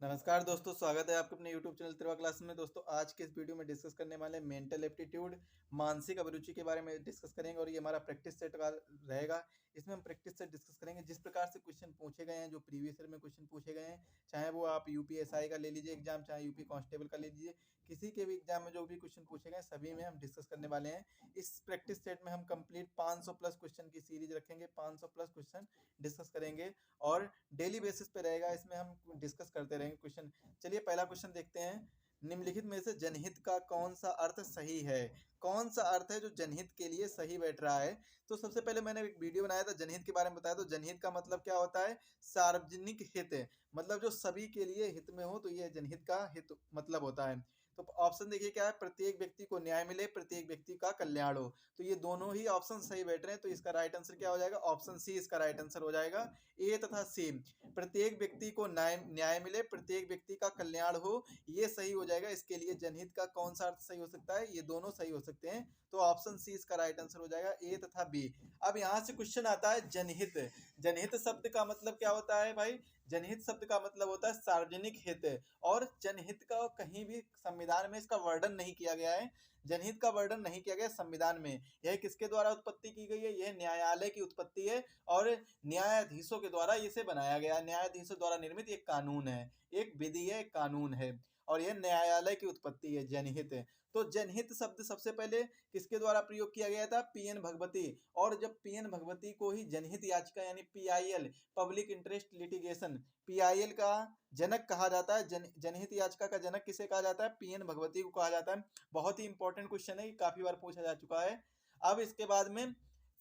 नमस्कार दोस्तों, स्वागत है आपके अपने YouTube चैनल तिरवा क्लास में। दोस्तों आज के इस वीडियो में डिस्कस करने वाले हैं मेंटल एप्टीट्यूड, मानसिक अभिरुचि के बारे में डिस्कस करेंगे और ये हमारा प्रैक्टिस सेट का रहेगा। इसमें हम प्रैक्टिस सेट डिस्कस करेंगे। जिस प्रकार से क्वेश्चन पूछे गए हैं, जो प्रीवियस ईयर में क्वेश्चन पूछे गए हैं, चाहे वो आप यूपीएसआई का ले लीजिए एग्जाम, चाहे यूपी कांस्टेबल का ले लीजिए, किसी के भी एग्जाम में जो भी क्वेश्चन पूछे गए सभी में हम डिस्कस करने वाले हैं। इस प्रैक्टिस सेट में हम कंप्लीट 500 प्लस क्वेश्चन की सीरीज रखेंगे। 500 प्लस क्वेश्चन डिस्कस करेंगे और डेली बेसिस पे रहेगा। इसमें हम डिस्कस करते रहेंगे क्वेश्चन। चलिए पहला क्वेश्चन देखते हैं। निम्नलिखित में से जनहित का कौन सा अर्थ सही है? कौन सा अर्थ है जो जनहित के लिए सही बैठ रहा है? तो सबसे पहले मैंने एक वीडियो बनाया था जनहित के बारे में बताया। तो जनहित का मतलब क्या होता है? सार्वजनिक हित, मतलब जो सभी के लिए हित में हो, तो ये जनहित का हित मतलब होता है। तो ऑप्शन देखिए क्या है, प्रत्येक व्यक्ति को न्याय मिले, प्रत्येक व्यक्ति का कल्याण हो। तो ये दोनों ही ऑप्शन सही बैठ रहे हैं। तो इसका राइट आंसर क्या हो जाएगा? ऑप्शन सी इसका राइट आंसर हो जाएगा। ए तथा सी, प्रत्येक व्यक्ति को न्याय मिले, प्रत्येक व्यक्ति का कल्याण हो, ये सही हो जाएगा। इसके लिए जनहित का कौन सा अर्थ सही हो सकता है? ये दोनों सही हो सकते हैं। तो ऑप्शन सी इसका राइट आंसर हो जाएगा, ए तथा बी। अब यहां से क्वेश्चन आता है जनहित। जनहित शब्द का मतलब क्या होता है भाई? जनहित शब्द का मतलब होता है सार्वजनिक हित। और जनहित का कहीं भी संविधान में इसका वर्णन नहीं किया गया है। जनहित का वर्णन नहीं किया गया संविधान में। यह किसके द्वारा उत्पत्ति की गई है? यह न्यायालय की उत्पत्ति है और न्यायाधीशों के द्वारा इसे बनाया गया। न्यायाधीशों द्वारा निर्मित एक कानून है, एक विधि है, एक कानून है और यह न्यायालय की उत्पत्ति है, जनहित। तो जनहित शब्द सबसे पहले किसके द्वारा प्रयोग किया गया था? पीएन भगवती। और जब पीएन भगवती को ही जनहित याचिका यानी PIL, public interest litigation, PIL का जनक कहा जाता है। जनहित याचिका का जनक किसे कहा जाता है? पीएन भगवती को कहा जाता है। बहुत ही इंपॉर्टेंट क्वेश्चन है, काफी बार पूछा जा चुका है। अब इसके बाद में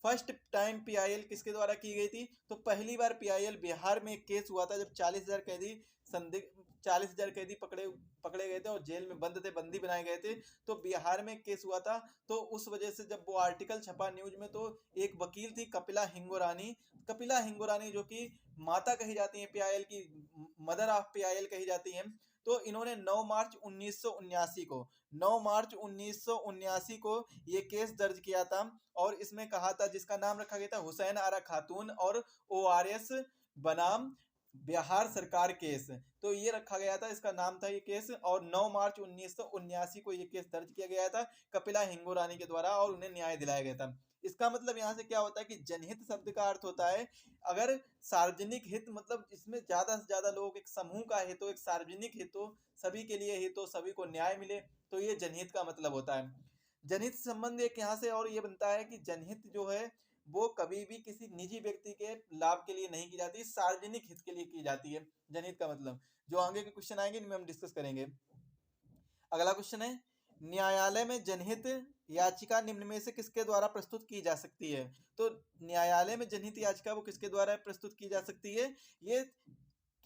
फर्स्ट टाइम पीआईएल किसके द्वारा की गई थी? तो पहली बार पीआईएल बिहार में एक केस हुआ था जब 40,000 कैदी संदिग्ध 40,000 कैदी पकड़े गए थे और जेल में बंदी बनाए गए थे। तो बिहार में केस हुआ था। तो उस वजह से जब वो आर्टिकल छपा न्यूज में, तो एक वकील थी कपिला हिंगोरानी जो कि माता कही जाती है पीआईएल की, मदर ऑफ पीआईएल कही जाती है। तो इन्होंने 9 मार्च 1979 को 9 मार्च 1979 को ये केस दर्ज किया था और इसमें कहा था, जिसका नाम रखा गया था हुसैन आरा खातून और ओआरएस बनाम बिहार सरकार केस। तो ये रखा गया था, इसका नाम था ये केस। और 9 मार्च 1979 को ये केस दर्ज किया गया था कपिला हिंगोरानी के द्वारा और उन्हें न्याय दिलाया गया था। इसका मतलब यहाँ से क्या होता है कि जनहित शब्द का अर्थ होता है, अगर सार्वजनिक हित मतलब इसमें ज्यादा से ज्यादा लोग, एक समूह का हित हो, एक सार्वजनिक हित हो, सभी के लिए हित हो, सभी को न्याय मिले, तो ये जनहित का मतलब होता है। जनहित संबंध एक यहाँ से और ये बनता है कि जनहित जो है वो कभी भी किसी निजी व्यक्ति के लाभ के लिए नहीं की जाती, सार्वजनिक हित के लिए की जाती है। जनहित का मतलब जो आगे के क्वेश्चन आएंगे इनमें हम डिस्कस करेंगे। अगला क्वेश्चन है, न्यायालय में जनहित याचिका निम्न में से किसके द्वारा प्रस्तुत की जा सकती है? तो न्यायालय में जनहित याचिका वो किसके द्वारा प्रस्तुत की जा सकती है? ये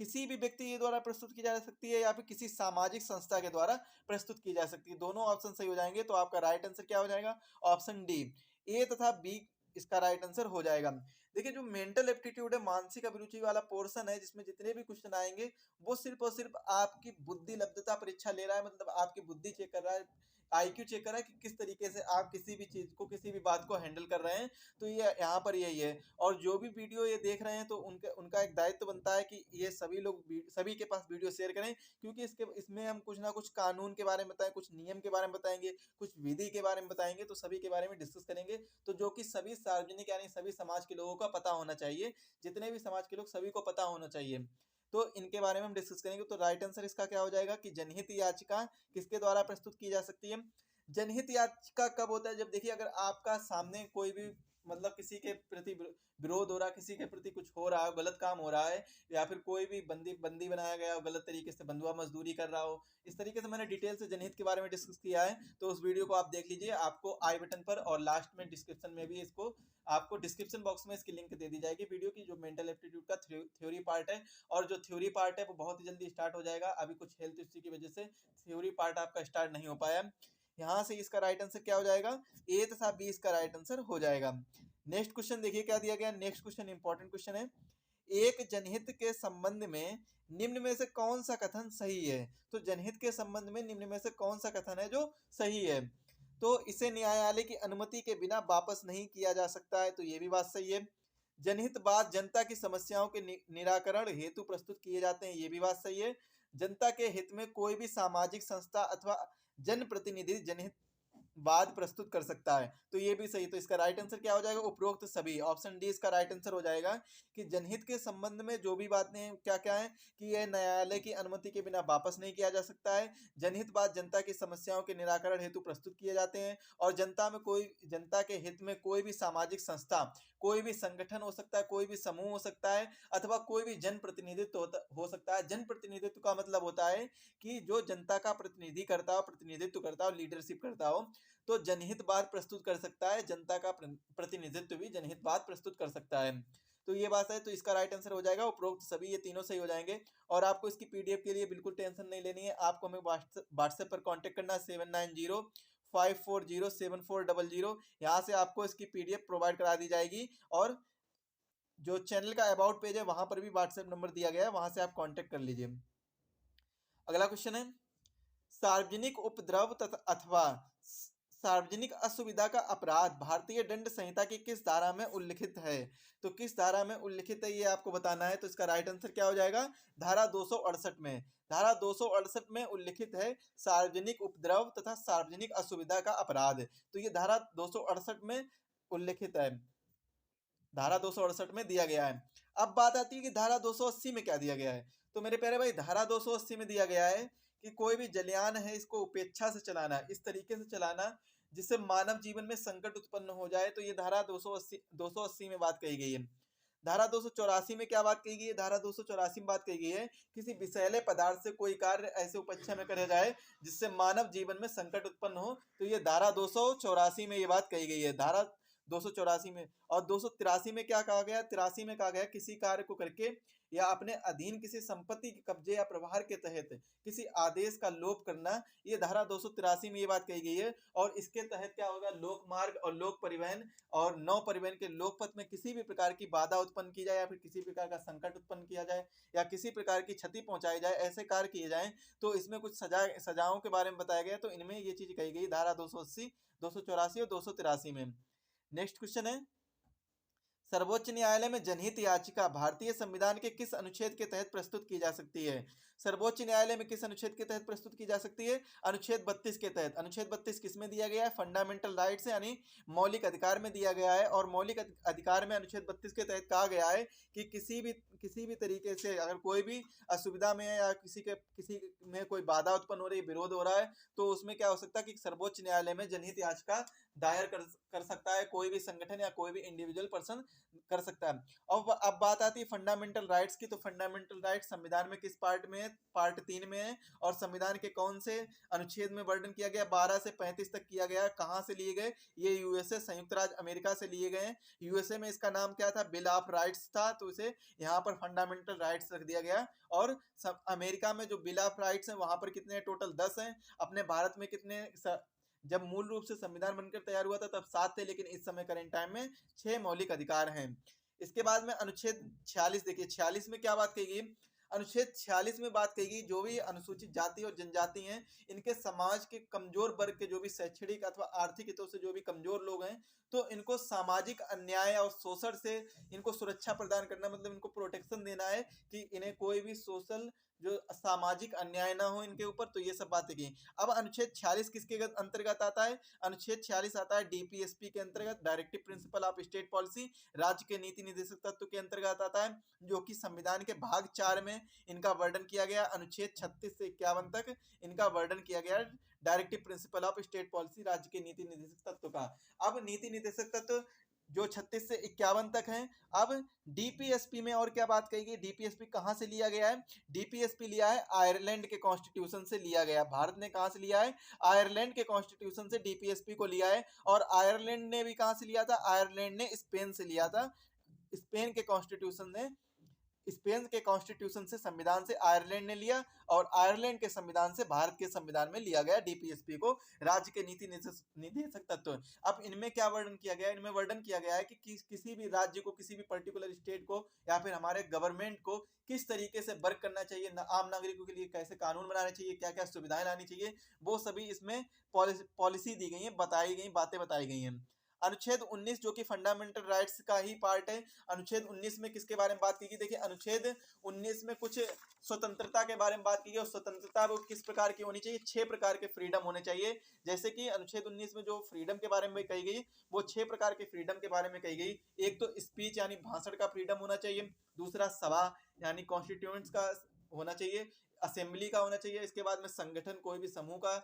किसी भी व्यक्ति के द्वारा प्रस्तुत की जा सकती है या फिर किसी सामाजिक संस्था के द्वारा प्रस्तुत की जा सकती है। दोनों ऑप्शन सही हो जाएंगे। तो आपका राइट आंसर क्या हो जाएगा? ऑप्शन डी, ए तथा बी इसका राइट आंसर हो जाएगा। देखिए जो मेंटल एप्टीट्यूड है, मानसिक अभिरुचि वाला पोर्शन है, जिसमें जितने भी क्वेश्चन आएंगे वो सिर्फ और सिर्फ आपकी बुद्धि लब्धता परीक्षा ले रहा है, मतलब आपकी बुद्धि चेक कर रहा है, आईक्यू चेक कर रहा है कि किस तरीके से आप किसी भी चीज को, किसी भी बात को हैंडल कर रहे हैं। तो ये यहाँ पर यही है। और जो भी वीडियो ये देख रहे हैं तो उनका एक दायित्व बनता है कि ये सभी लोग सभी के पास वीडियो शेयर करें, क्योंकि इसमें हम कुछ ना कुछ कानून के बारे में बताएं, कुछ नियम के बारे में बताएंगे, कुछ विधि के बारे में बताएंगे, तो सभी के बारे में डिस्कस करेंगे। तो जो कि सभी सार्वजनिक यानी सभी समाज के लोगों का पता होना चाहिए, जितने भी समाज के लोग सभी को पता होना चाहिए। तो इनके बारे में हम डिस्कस करेंगे। तो राइट आंसर इसका क्या हो जाएगा कि जनहित याचिका किसके द्वारा प्रस्तुत की जा सकती है? जनहित याचिका कब होता है? जब देखिए अगर आपका सामने कोई भी मतलब किसी के प्रति विरोध हो रहा है, किसी के प्रति कुछ हो रहा है, गलत काम हो रहा है, या फिर कोई भी बंदी बनाया गया हो, गलत तरीके से बंधुआ मजदूरी कर रहा हो, इस तरीके से मैंने डिटेल से जनहित के बारे में डिस्कस किया है। तो उस वीडियो को आप देख लीजिए, आपको आई बटन पर और लास्ट में डिस्क्रिप्शन में भी इसको, आपको डिस्क्रिप्शन बॉक्स में इसकी लिंक दे दी जाएगी वीडियो की, जो मेंटल एप्टीट्यूड का थ्योरी पार्ट है। और जो थ्योरी पार्ट है वो बहुत ही जल्दी स्टार्ट हो जाएगा। अभी कुछ हेल्थ इश्यू की वजह से थ्योरी पार्ट आपका स्टार्ट नहीं हो पाया। यहाँ से इसका राइट आंसर क्या हो जाएगा? ए तथा बी इसका राइट आंसर हो जाएगा। नेक्स्ट क्वेश्चन देखिए क्या दिया गया। नेक्स्ट क्वेश्चन इंपॉर्टेंट क्वेश्चन है, एक जनहित के संबंध में निम्न में से कौन सा कथन सही है? तो जनहित के संबंध में निम्न में से कौन सा कथन है जो सही है? तो इसे न्यायालय की अनुमति के बिना वापस नहीं किया जा सकता है, तो ये भी बात सही है। जनहित बाद जनता की समस्याओं के निराकरण हेतु प्रस्तुत किए जाते हैं, ये भी बात सही है। जनता के हित में कोई भी सामाजिक संस्था अथवा जनप्रतिनिधि जनहित वाद प्रस्तुत कर सकता है। तो ये भी सही, तो इसका राइट आंसर क्या हो जाएगा, उपरोक्त सभी। ऑप्शन डी इसका राइट आंसर हो जाएगा कि जनहित के संबंध में जो भी बातें हैं क्या क्या है कि यह न्यायालय की अनुमति के बिना वापस नहीं किया जा सकता है। जनहित बात जनता की समस्याओं के निराकरण हेतु प्रस्तुत किए जाते हैं, और जनता के हित में कोई भी सामाजिक संस्था, कोई भी संगठन हो सकता है, कोई भी समूह हो सकता है, अथवा कोई भी जनप्रतिनिधित्व हो सकता है। जनप्रतिनिधित्व का मतलब होता है कि जो जनता का प्रतिनिधि करता हो, प्रतिनिधित्व करता हो, लीडरशिप करता हो, तो जनहित बात प्रस्तुत कर सकता है। जनता का प्रतिनिधित्व भी जनहित बात प्रस्तुत कर सकता है। तो ये बात है, तो इसका राइट आंसर हो जाएगा उपरोक्त सभी, ये तीनों सही हो जाएंगे। और आपको इसकी पीडीएफ के लिए बिल्कुल टेंशन नहीं लेनी है, आपको हमें व्हाट्सएप पर कांटेक्ट करना 7905407400। यहाँ से आपको इसकी पीडीएफ प्रोवाइड करा दी जाएगी, और जो चैनल का अबाउट पेज है वहां पर भी व्हाट्सएप नंबर दिया गया है, वहां से आप कांटेक्ट कर लीजिए। अगला क्वेश्चन है, सार्वजनिक उपद्रव तथा अथवा सार्वजनिक असुविधा का अपराध भारतीय दंड संहिता की किस धारा में उल्लिखित है? तो किस धारा में उल्लिखित है ये आपको बताना है। तो इसका राइट आंसर क्या हो जाएगा, धारा 268 में। धारा 268 में उल्लिखित है सार्वजनिक उपद्रव तथा सार्वजनिक असुविधा का अपराध। तो ये धारा 268 में उल्लिखित है, धारा 268 में दिया गया है। अब बात आती है कि धारा 280 में क्या दिया गया है। तो मेरे प्यारे भाई, धारा 280 में दिया गया है कि कोई भी जलयान है इसको उपेक्षा से चलाना, इस तरीके से चलाना जिससे मानव जीवन में संकट उत्पन्न हो जाए। तो ये धारा 280 में बात कही गई है। धारा 284 में क्या बात कही गई है, धारा 284 में बात कही गई है किसी विषैले पदार्थ से कोई कार्य ऐसे उपेक्षा में किया जाए जिससे मानव जीवन में संकट उत्पन्न हो। तो ये धारा 284 में ये बात कही गई है, धारा 284 में। और 283 में क्या कहा गया, 83 में कहा गया किसी कार्य को करके या अपने अधीन किसी संपत्ति के कब्जे या प्रभार के तहत किसी आदेश का लोप करना, ये धारा 283 में ये बात कही गई है। और इसके तहत क्या होगा, लोक मार्ग और लोक परिवहन और नौ परिवहन के लोकपथ में किसी भी प्रकार की बाधा उत्पन्न की जाए, या फिर किसी प्रकार का संकट उत्पन्न किया जाए, या किसी प्रकार की क्षति पहुंचाई जाए, ऐसे कार्य किए जाए तो इसमें कुछ सजाओं के बारे में बताया गया। तो इनमें ये चीज कही गई धारा 280, 284 और 283 में। नेक्स्ट क्वेश्चन है, सर्वोच्च न्यायालय में जनहित याचिका भारतीय संविधान के किस अनुच्छेद के तहत प्रस्तुत की जा सकती है? सर्वोच्च न्यायालय में किस अनुच्छेद के तहत प्रस्तुत की जा सकती है? अनुच्छेद 32 के तहत। अनुच्छेद 32 किस में दिया गया है, फंडामेंटल राइट्स यानी मौलिक अधिकार में दिया गया है। और मौलिक अधिकार में अनुच्छेद 32 के तहत कहा गया है कि किसी भी तरीके से अगर कोई भी असुविधा में है या किसी में कोई बाधा उत्पन्न हो रही है, विरोध हो रहा है, तो उसमें क्या हो सकता है कि सर्वोच्च न्यायालय में जनहित याचिका दायर कर सकता है, कोई भी संगठन या कोई भी इंडिविजुअल पर्सन कर सकता है। अब बात आती है फंडामेंटल राइट्स की। तो फंडामेंटल राइट्स संविधान में किस पार्ट में है, पार्ट 3 में है। और संविधान के कौन से अनुच्छेद में वर्णन किया गया, 12 से 35 तक किया गया। कहां से लिए गए, ये यूएसए संयुक्त राज्य अमेरिका से लिए गए। यूएसए में इसका नाम क्या था, बिल ऑफ राइट्स था, तो इसे यहाँ पर फंडामेंटल राइट्स रख दिया गया। और अमेरिका में जो बिल ऑफ राइट्स है वहां पर कितने, टोटल 10 हैं। अपने भारत में कितने, जब मूल रूप से संविधान बनकर तैयार हुआ था तब 7 थे, लेकिन इस समय करंट टाइम में 6 मौलिक अधिकार हैं। इसके बाद में अनुच्छेद 46 देखिए, 46 में क्या बात कही गई, अनुच्छेद 46 में बात कही गई जो भी अनुसूचित जाति और जनजाति हैं, इनके समाज के कमजोर वर्ग के जो भी शैक्षणिक अथवा आर्थिक हितों से जो भी कमजोर लोग हैं, तो इनको सामाजिक अन्याय और शोषण से इनको सुरक्षा प्रदान करना, मतलब इनको प्रोटेक्शन देना है कि इन्हें कोई भी सोशल जो सामाजिक अन्याय ना हो इनके ऊपर। तो ये सब बातें की। अब अनुच्छेद 46 किसके अंतर्गत आता है, अनुच्छेद 46 आता है डीपीएसपी के अंतर्गत, directive principle of state policy, राज्य के नीति निर्देशक तत्व के अंतर्गत आता है, जो कि संविधान के भाग 4 में इनका वर्णन किया गया। अनुच्छेद 36 से 51 तक इनका वर्णन किया गया directive principle of state policy, राज्य के नीति निर्देशक तत्व का। अब नीति निर्देशक तत्व जो 36 से 51 तक हैं। अब डीपीएसपी में और क्या बात कही गई, डीपीएसपी कहां से लिया गया है, डीपीएसपी लिया है आयरलैंड के कॉन्स्टिट्यूशन से लिया गया। भारत ने कहां से लिया है, आयरलैंड के कॉन्स्टिट्यूशन से डीपीएसपी को लिया है। और आयरलैंड ने भी कहां से लिया था, आयरलैंड ने स्पेन से लिया था। स्पेन के कॉन्स्टिट्यूशन से, संविधान से आयरलैंड ने लिया, और आयरलैंड के संविधान से भारत के संविधान में लिया गया डीपीएसपी को, राज्य के नीति निर्देशक तत्व। अब इनमें क्या वर्णन किया गया, इनमें वर्णन किया गया है कि किसी भी राज्य को, किसी भी पर्टिकुलर स्टेट को या फिर हमारे गवर्नमेंट को किस तरीके से वर्क करना चाहिए, आम नागरिकों के लिए कैसे कानून बनाने चाहिए, क्या क्या सुविधाएं लानी चाहिए, वो सभी इसमें पॉलिसी दी गई है, बताई गई बातें बताई गई हैं। अनुच्छेद 19 जो कि फंडामेंटल राइट्स का ही पार्ट है। अनुच्छेद 19 में किसके बारे में बात की गई? देखिए अनुच्छेद 19 में कुछ स्वतंत्रता के बारे में बात की गई, और स्वतंत्रता वो किस प्रकार की होनी चाहिए? 6 प्रकार के फ्रीडम होने चाहिए। जैसे कि अनुच्छेद 19 में जो फ्रीडम के बारे में कही गई वो 6 प्रकार के फ्रीडम के बारे में कही गई। एक तो स्पीच यानी भाषण का फ्रीडम होना चाहिए, दूसरा सभा यानी कॉन्स्टिट्यूएंट्स का होना चाहिए, असेंबली का होना चाहिए, इसके बाद में संगठन कोई भी समूह का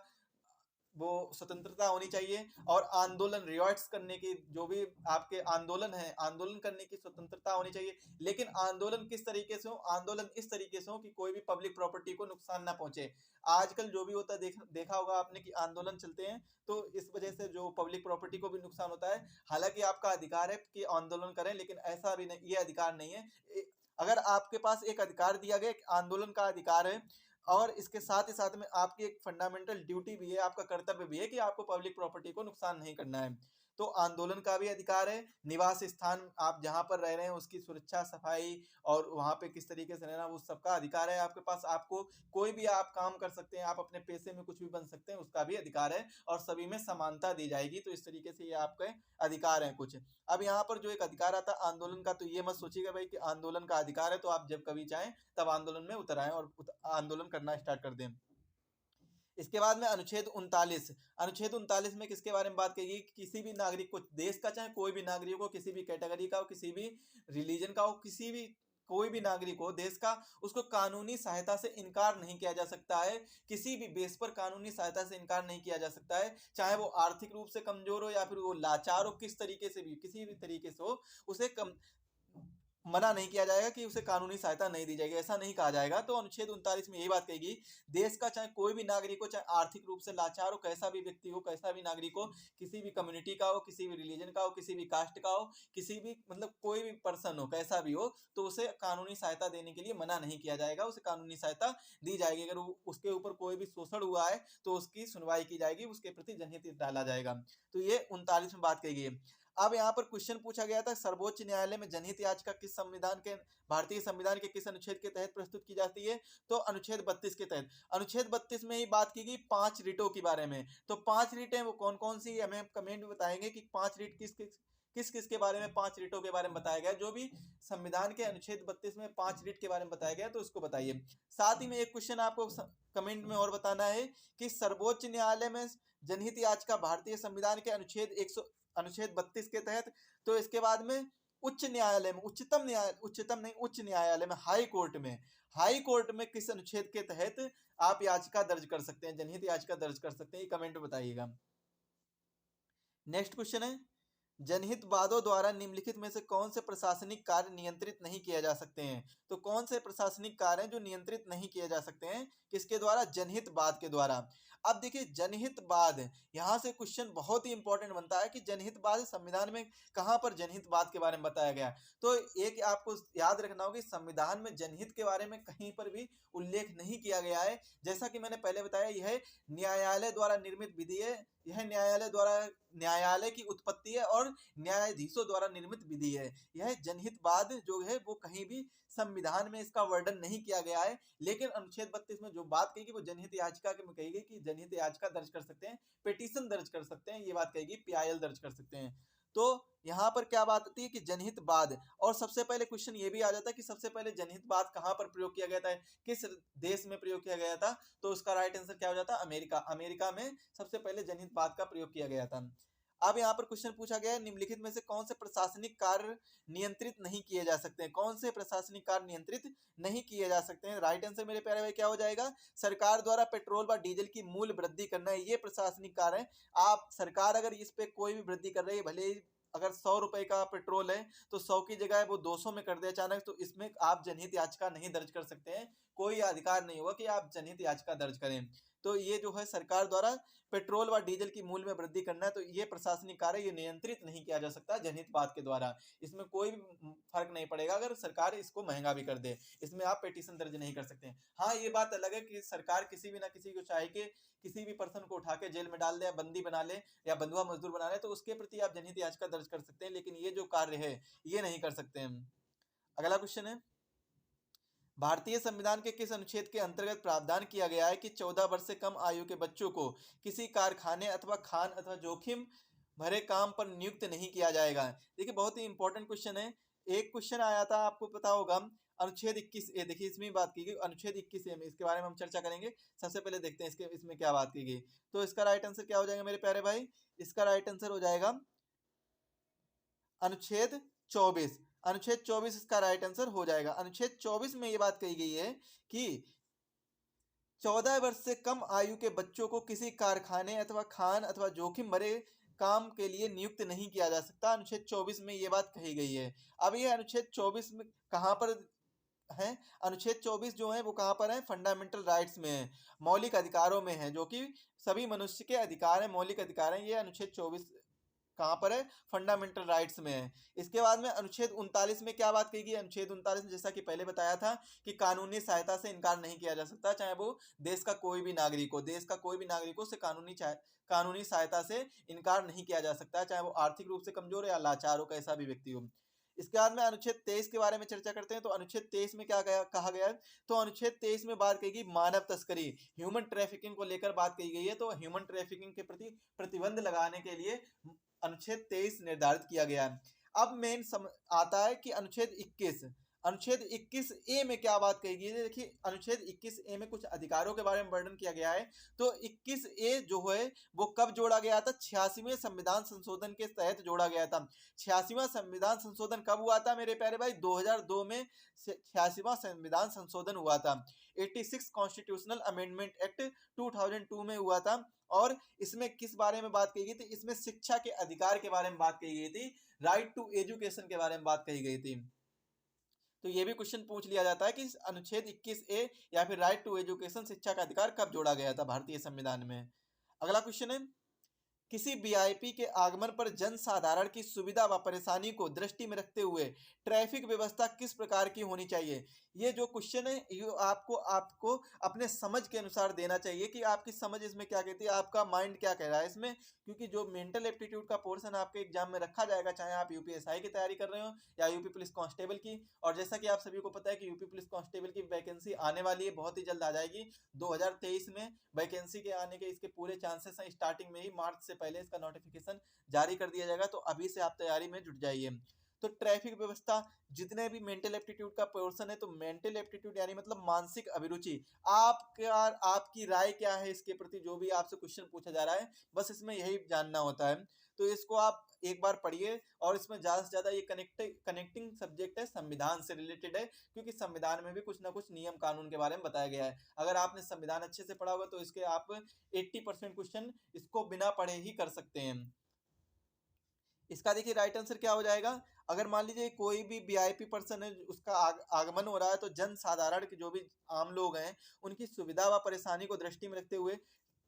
वो स्वतंत्रता होनी चाहिए, और आंदोलन रिवॉर्ड्स करने की जो भी आपके आंदोलन है, आंदोलन करने की स्वतंत्रता होनी चाहिए। लेकिन आंदोलन किस तरीके से हो? आंदोलन इस तरीके से हो कि कोई भी पब्लिक प्रॉपर्टी को नुकसान ना पहुंचे। आजकल जो भी होता है देखा होगा आपने कि आंदोलन चलते हैं तो इस वजह से जो पब्लिक प्रॉपर्टी को भी नुकसान होता है। हालांकि आपका अधिकार है कि आंदोलन करें, लेकिन ऐसा भी नहीं, ये अधिकार नहीं है। अगर आपके पास एक अधिकार दिया गया, एक आंदोलन का अधिकार है, और इसके साथ ही साथ में आपकी एक फंडामेंटल ड्यूटी भी है, आपका कर्तव्य भी है कि आपको पब्लिक प्रॉपर्टी को नुकसान नहीं करना है। तो आंदोलन का भी अधिकार है, निवास स्थान आप जहां पर रह रहे हैं उसकी सुरक्षा, सफाई और वहां पे किस तरीके से रहना, वो सबका अधिकार है आपके पास। आपको कोई भी आप काम कर सकते हैं, आप अपने पैसे में कुछ भी बन सकते हैं, उसका भी अधिकार है, और सभी में समानता दी जाएगी। तो इस तरीके से ये आपके अधिकार हैं कुछ। अब यहाँ पर जो एक अधिकार आता है आंदोलन का, तो ये मत सोचिएगा भाई कि आंदोलन का अधिकार है तो आप जब कभी चाहें तब आंदोलन में उतर आए और आंदोलन करना स्टार्ट कर दें। इसके बाद में अनुच्छेद 39। अनुच्छेद 39 में किसके बारे में बात कही? किसी भी नागरिक को, देश का चाहे कोई भी नागरिक हो, किसी भी कैटेगरी का हो, किसी भी रिलीजन का हो, किसी भी कोई भी नागरिक हो देश का, उसको कानूनी सहायता से इनकार नहीं किया जा सकता है। किसी भी बेस पर कानूनी सहायता से इनकार नहीं किया जा सकता है, चाहे वो आर्थिक रूप से कमजोर हो या फिर वो लाचार हो, किस तरीके से भी, किसी भी तरीके से हो, उसे मना नहीं किया जाएगा कि उसे कानूनी सहायता नहीं दी जाएगी, ऐसा नहीं कहा जाएगा। तो अनुच्छेद 39 में यही बात कहेगी, देश का चाहे कोई भी नागरिक हो, चाहे आर्थिक रूप से लाचार हो, कैसा भी व्यक्ति हो, कैसा भी नागरिक हो, किसी भी कम्युनिटी का हो, किसी भी रिलीजन का हो, किसी भी कास्ट का हो, किसी भी मतलब कोई भी पर्सन हो, कैसा भी हो, तो उसे कानूनी सहायता देने के लिए मना नहीं किया जाएगा, उसे कानूनी सहायता दी जाएगी। अगर उसके ऊपर कोई भी शोषण हुआ है तो उसकी सुनवाई की जाएगी, उसके प्रति जनहित डाला जाएगा। तो ये 39 में बात कही गई है। अब यहाँ पर क्वेश्चन पूछा गया था, सर्वोच्च न्यायालय में जनहित याचिका किस संविधान के, भारतीय संविधान के किस अनुच्छेद के तहत प्रस्तुत की जाती है? तो अनुच्छेद 32 के तहत। अनुच्छेद 32 में ही बात की गई 5 रिटों के बारे में। तो 5 रिटें वो कौन कौन सी, हमें कमेंट में बताएंगे कि 5 रिट किस किस के बारे में, 5 रिटों के बारे में बताया गया। जो भी संविधान के अनुच्छेद 32 में 5 रिट के बारे में बताया गया तो उसको बताइए। साथ ही में एक क्वेश्चन आपको कमेंट में और बताना है कि सर्वोच्च न्यायालय में जनहित याचिका भारतीय संविधान के अनुच्छेद 32 के तहत। तो इसके बाद में उच्च न्यायालय में, उच्च न्यायालय में, हाई कोर्ट में किस अनुच्छेद के तहत आप याचिका दर्ज कर सकते हैं, जनहित याचिका दर्ज कर सकते हैं, ये कमेंट में बताइएगा। नेक्स्ट क्वेश्चन है, जनहित वादों द्वारा निम्नलिखित में से कौन से प्रशासनिक कार्य नियंत्रित नहीं किए जा सकते हैं? तो कौन से प्रशासनिक कार्य हैं जो नियंत्रित नहीं किए जा सकते हैं? किसके द्वारा? जनहित वाद के द्वारा। अब देखिए जनहित वाद, यहाँ से क्वेश्चन बहुत ही इंपॉर्टेंट बनता है कि जनहित वाद संविधान में कहाँ पर जनहित वाद के बारे में बताया गया। तो एक आपको याद रखना होगा, संविधान में जनहित के बारे में कहीं पर भी उल्लेख नहीं किया गया है। जैसा कि मैंने पहले बताया, यह न्यायालय द्वारा निर्मित विधि है, यह न्यायालय द्वारा, न्यायालय की उत्पत्ति है और न्यायाधीशों द्वारा निर्मित विधि है। यह जनहितवाद जो है वो कहीं भी संविधान में इसका वर्णन नहीं किया गया है। लेकिन अनुच्छेद 32 में जो बात कही गई वो जनहित याचिका में कही गई कि जनहित याचिका दर्ज कर सकते हैं, पिटीशन दर्ज कर सकते हैं, ये बात कही गई, पीआईएल दर्ज कर सकते हैं। तो यहाँ पर क्या बात आती है कि जनहितवाद, और सबसे पहले क्वेश्चन ये भी आ जाता है कि सबसे पहले जनहितवाद कहाँ पर प्रयोग किया गया था, किस देश में प्रयोग किया गया था? तो उसका राइट आंसर क्या हो जाता है? अमेरिका। अमेरिका में सबसे पहले जनहितवाद का प्रयोग किया गया था। अब यहाँ पर क्वेश्चन पूछा गया है, निम्नलिखित में से कौन से प्रशासनिक कार्य नियंत्रित नहीं किए जा सकते हैं? कौन से प्रशासनिक कार्य नियंत्रित नहीं किए जा सकते हैं? राइट आंसर मेरे प्यारे भाई क्या हो जाएगा? सरकार द्वारा पेट्रोल व डीजल की मूल्य वृद्धि करना है, ये प्रशासनिक कार्य है। आप सरकार अगर इस पे कोई भी वृद्धि कर रही है, भले ही अगर 100 रुपए का पेट्रोल है तो 100 की जगह वो 200 में कर दे अचानक, तो इसमें आप जनहित याचिका नहीं दर्ज कर सकते हैं। कोई अधिकार नहीं होगा कि आप जनहित याचिका दर्ज करें। तो ये जो है सरकार द्वारा पेट्रोल व डीजल की मूल्य में वृद्धि करना है, तो ये प्रशासनिक कार्य, ये नियंत्रित नहीं किया जा सकता जनहितवाद के द्वारा। इसमें कोई भी फर्क नहीं पड़ेगा अगर सरकार इसको महंगा भी कर दे, इसमें आप पिटीशन दर्ज नहीं कर सकते। हाँ, ये बात अलग है कि सरकार किसी भी ना किसी को चाहे कि किसी भी पर्सन को उठा के जेल में डाल दे, या बंदी बना ले, या बंधुआ मजदूर बना ले, तो उसके प्रति आप जनहित याचिका दर्ज कर सकते हैं। लेकिन ये जो कार्य है ये नहीं कर सकते हैं। अगला क्वेश्चन है, भारतीय संविधान के किस अनुच्छेद के अंतर्गत प्रावधान किया गया है कि 14 वर्ष से कम आयु के बच्चों को किसी कारखाने अथवा खान अथवा जोखिम भरे काम पर नियुक्त नहीं किया जाएगा। देखिए बहुत ही इंपॉर्टेंट क्वेश्चन है। एक क्वेश्चन आया था, आपको पता होगा, अनुच्छेद 21 ए, देखिए इसमें बात की गई अनुच्छेद 21 ए में, इसके बारे में हम चर्चा करेंगे। सबसे पहले देखते हैं इसके इसमें क्या बात की गई। तो इसका राइट आंसर क्या हो जाएगा मेरे प्यारे भाई? इसका राइट आंसर हो जाएगा अनुच्छेद 24। अनुच्छेद 24 इसका राइट आंसर हो जाएगा। अनुच्छेद 24 में ये बात कही गई है कि 14 वर्ष से कम आयु के बच्चों को किसी कारखाने अथवा खान अथवा जोखिम भरे काम के लिए नियुक्त नहीं किया जा सकता। अनुच्छेद 24 में ये बात कही गई है। अब ये अनुच्छेद 24 में कहाँ पर है? अनुच्छेद 24 जो है वो कहाँ पर है? फंडामेंटल राइट्स में है, मौलिक अधिकारों में है, जो कि सभी मनुष्य के अधिकार है, मौलिक अधिकार है। ये अनुच्छेद 24 कहाँ पर है? फंडामेंटल राइट्स में है। इसके बाद में अनुच्छेद 39 में क्या बात कही गई? अनुच्छेद 39 में जैसा कि पहले बताया था कि कानूनी सहायता से इनकार नहीं किया जा सकता, चाहे वो देश का कोई भी नागरिक हो। देश का कोई भी नागरिक हो, से कानूनी सहायता से इनकार नहीं किया जा सकता, चाहे वो आर्थिक रूप से कमजोर या लाचार हो, कैसा भी व्यक्ति हो। इसके बाद में अनुच्छेद 23 के बारे में चर्चा करते हैं। तो अनुच्छेद 23 में क्या कहा गया है? तो अनुच्छेद 23 में बात कही गई मानव तस्करी, ह्यूमन ट्रैफिकिंग को लेकर बात कही गई है। तो ह्यूमन ट्रैफिकिंग के प्रति प्रतिबंध लगाने के लिए अनुच्छेद 23 निर्धारित किया गया है। अब मेन आता है कि अनुच्छेद 21। अनुच्छेद 21 ए में क्या बात कही गई है? देखिए अनुच्छेद 21 ए में कुछ अधिकारों के बारे में वर्णन किया गया है। तो 21 ए जो है वो कब जोड़ा गया था? 86वें संविधान संशोधन के तहत जोड़ा गया था। 86वां संविधान संशोधन कब हुआ था मेरे प्यारे भाई? 2002 में 86वां संविधान संशोधन हुआ था। 86 कॉन्स्टिट्यूशनल अमेंडमेंट एक्ट 2002 में हुआ था। और इसमें किस बारे में बात कही गई थी? इसमें शिक्षा के अधिकार के बारे में बात कही गई थी, राइट टू एजुकेशन के बारे में बात कही गई थी। तो ये भी क्वेश्चन पूछ लिया जाता है कि अनुच्छेद 21 ए या फिर राइट टू एजुकेशन, शिक्षा का अधिकार, कब जोड़ा गया था भारतीय संविधान में? अगला क्वेश्चन है, किसी वीआईपी के आगमन पर जनसाधारण की सुविधा व परेशानी को दृष्टि में रखते हुए ट्रैफिक व्यवस्था किस प्रकार की होनी चाहिए? ये जो क्वेश्चन है ये आपको आपको अपने समझ के अनुसार देना चाहिए कि आपकी समझ इसमें क्या कहती है, आपका माइंड क्या कह रहा है इसमें। क्योंकि जो मेंटल एप्टीट्यूड का पोर्शन आपके एग्जाम में रखा जाएगा, चाहे आप यूपीएसआई की तैयारी कर रहे हो या यूपी पुलिस कांस्टेबल की। और जैसा कि आप सभी को पता है कि यूपी पुलिस कांस्टेबल की वैकेंसी आने वाली है, बहुत ही जल्द आ जाएगी। 2023 में वैकेंसी के आने के इसके पूरे चांसेस हैं। स्टार्टिंग में ही मार्च से पहले इसका नोटिफिकेशन जारी कर दिया जाएगा, तो अभी से आप तैयारी में जुट जाइए। तो ट्रैफिक व्यवस्था, जितने भी मेंटल एप्टीट्यूड का पोर्शन है, तो मेंटल एप्टीट्यूड यानी मतलब मानसिक अभिरुचि, आपका आपकी राय क्या है इसके प्रति, जो भी आपसे क्वेश्चन पूछा जा रहा है, बस इसमें यही जानना होता है। तो इसको आप एक बार पढ़िए, और इसमें ज्यादा से ज्यादा ये कनेक्टिंग सब्जेक्ट है, संविधान से रिलेटेड है, क्योंकि संविधान में भी कुछ ना कुछ नियम कानून के बारे में बताया गया है। अगर आपने संविधान अच्छे से पढ़ा होगा तो इसके आप 80% क्वेश्चन इसको बिना पढ़े ही कर सकते हैं। इसका देखिए राइट आंसर क्या हो जाएगा? अगर मान लीजिए कोई भी वीआईपी पर्सन है, उसका आगमन हो रहा है, तो जन साधारण के जो भी आम लोग हैं, उनकी सुविधा व परेशानी को दृष्टि में रखते हुए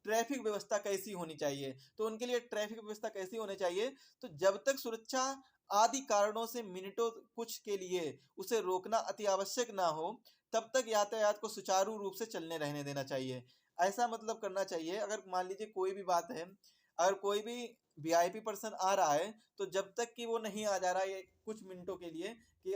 ट्रैफिक व्यवस्था कैसी होनी चाहिए? तो उनके लिए ट्रैफिक व्यवस्था कैसी होनी चाहिए? तो जब तक सुरक्षा आदि कारणों से मिनटों कुछ के लिए उसे रोकना अति आवश्यक ना हो, तब तक यातायात को सुचारू रूप से चलने रहने देना चाहिए। ऐसा मतलब करना चाहिए, अगर मान लीजिए कोई भी बात है, अगर कोई भी वीआईपी पर्सन आ रहा है, तो जब तक कि वो नहीं आ जा रहा है कुछ मिनटों के लिए, कि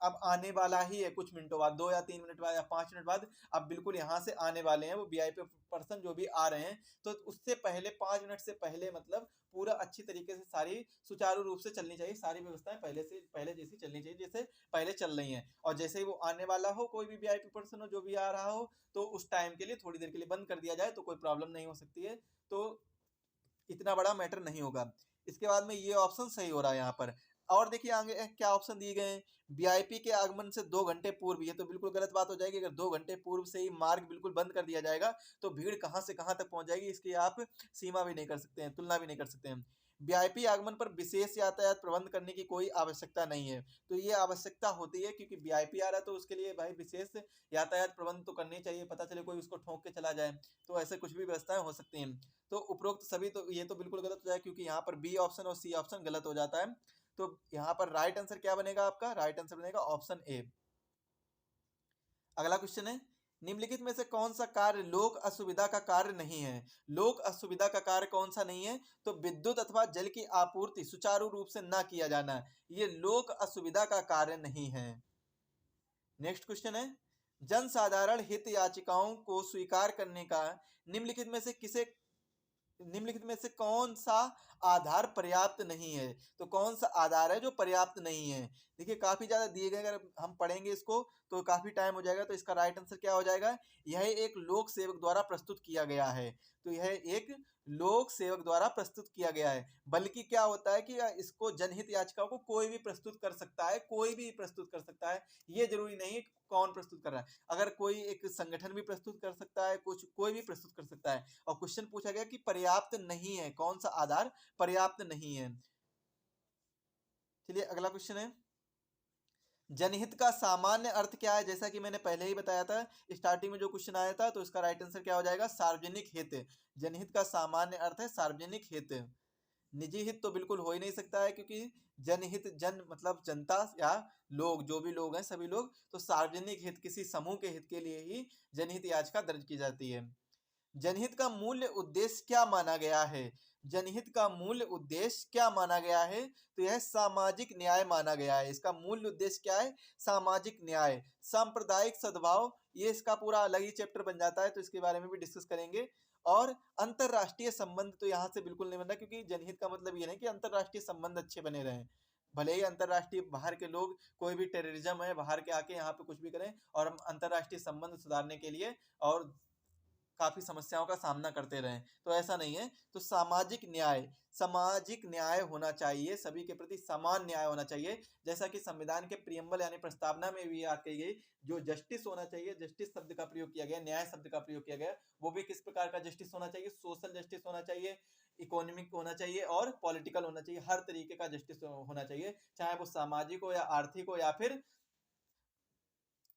अब आने वाला ही है कुछ मिनटों बाद, 2 या 3 मिनट बाद या 5 मिनट बाद अब बिल्कुल यहाँ से आने वाले हैं वो वीआईपी पर्सन जो भी आ रहे हैं, तो उससे पहले 5 मिनट से पहले मतलब पूरा अच्छी तरीके से सारी सुचारू रूप से चलनी चाहिए, सारी व्यवस्थाएं पहले जैसी चलनी चाहिए जैसे पहले चल रही हैं। और जैसे ही वो आने वाला हो, कोई भी वीआईपी पर्सन हो जो भी आ रहा हो, तो उस टाइम के लिए थोड़ी देर के लिए बंद कर दिया जाए, तो कोई प्रॉब्लम नहीं हो सकती है। तो इतना बड़ा मैटर नहीं होगा। इसके बाद में ये ऑप्शन सही हो रहा है यहाँ पर। और देखिए आगे क्या ऑप्शन दिए गए हैं, वीआईपी के आगमन से 2 घंटे पूर्व, ये तो बिल्कुल गलत बात हो जाएगी। अगर 2 घंटे पूर्व से ही मार्ग बिल्कुल बंद कर दिया जाएगा, तो भीड़ कहाँ से कहाँ तक पहुंच जाएगी, इसकी आप सीमा भी नहीं कर सकते हैं, तुलना भी नहीं कर सकते हैं। वीआईपी आगमन पर विशेष यातायात प्रबंध करने की कोई आवश्यकता नहीं है। तो ये आवश्यकता होती है, क्योंकि वीआईपी आ रहा है, तो उसके लिए भाई विशेष यातायात प्रबंध तो करनी चाहिए। पता चले कोई उसको ठोक के चला जाए, तो ऐसे कुछ भी व्यवस्थाएं हो सकती हैं। तो उपरोक्त सभी, तो ये तो बिल्कुल गलत हो जाए, क्योंकि यहाँ पर बी ऑप्शन और सी ऑप्शन गलत हो जाता है। तो यहाँ पर राइट आंसर क्या बनेगा? आपका राइट आंसर बनेगा ऑप्शन ए। अगला क्वेश्चन है, निम्नलिखित में से कौन सा कार्य लोक असुविधा का कार्य नहीं है? लोक असुविधा का कार्य कौन सा नहीं है? तो विद्युत अथवा जल की आपूर्ति सुचारू रूप से न किया जाना, ये लोक असुविधा का कार्य नहीं है। नेक्स्ट क्वेश्चन है, जनसाधारण हित याचिकाओं को स्वीकार करने का निम्नलिखित में से किसे निम्नलिखित में से कौन सा आधार पर्याप्त नहीं है? तो कौन सा आधार है जो पर्याप्त नहीं है? देखिए काफी ज्यादा दिए गए, अगर हम पढ़ेंगे इसको तो काफी टाइम हो जाएगा, तो इसका राइट आंसर क्या हो जाएगा? यह एक लोक सेवक द्वारा प्रस्तुत किया गया है। तो यह एक लोक सेवक द्वारा प्रस्तुत किया गया है। बल्कि क्या होता है कि इसको जनहित याचिका को कोई भी प्रस्तुत कर सकता है, कोई भी प्रस्तुत कर सकता है, ये जरूरी नहीं है कि कौन प्रस्तुत कर रहा है। अगर कोई एक संगठन भी प्रस्तुत कर सकता है, कुछ कोई भी प्रस्तुत कर सकता है। और क्वेश्चन पूछा गया कि पर्याप्त नहीं है, कौन सा आधार पर्याप्त नहीं है। चलिए अगला क्वेश्चन है, जनहित का सामान्य अर्थ क्या है? जैसा कि मैंने पहले ही बताया था, स्टार्टिंग में जो क्वेश्चन आया था, तो इसका राइट आंसर क्या हो जाएगा? सार्वजनिक हित। जनहित का सामान्य अर्थ है सार्वजनिक हित। निजी हित तो बिल्कुल हो ही नहीं सकता है, क्योंकि जनहित, जन मतलब जनता या लोग, जो भी लोग हैं सभी लोग, तो सार्वजनिक हित, किसी समूह के हित के लिए ही जनहित याचिका दर्ज की जाती है। जनहित का मूल्य उद्देश्य क्या माना गया है? जनहित का मूल्य उद्देश्य क्या माना गया है? तो यह सामाजिक न्याय माना गया है। इसका मूल्य उद्देश्य क्या है? सामाजिक न्याय। सांप्रदायिक सद्भाव, ये इसका पूरा अलग ही चैप्टर बन जाता है, तो इसके बारे में भी डिस्कस करेंगे। और अंतरराष्ट्रीय संबंध तो यहाँ से बिल्कुल नहीं बनना, क्योंकि जनहित का मतलब ये नहीं कि अंतरराष्ट्रीय संबंध अच्छे बने रहें। भले ही अंतरराष्ट्रीय बाहर के लोग, कोई भी टेररिज्म है बाहर के आके यहाँ पे कुछ भी करें, और हम अंतरराष्ट्रीय संबंध सुधारने के लिए और काफी समस्याओं का सामना करते रहे, तो ऐसा नहीं है। तो सामाजिक न्याय, सामाजिक न्याय होना चाहिए, सभी के प्रति समान न्याय होना चाहिए। जैसा कि संविधान के प्रियम्बल यानी प्रस्तावना में भी बात कही गई, जो जस्टिस होना चाहिए, जस्टिस शब्द का प्रयोग किया गया, न्याय शब्द का प्रयोग किया गया, वो भी किस प्रकार का जस्टिस होना चाहिए? सोशल जस्टिस होना चाहिए, इकोनॉमिक होना चाहिए और पॉलिटिकल होना चाहिए। हर तरीके का जस्टिस होना चाहिए, चाहे वो सामाजिक हो या आर्थिक हो या फिर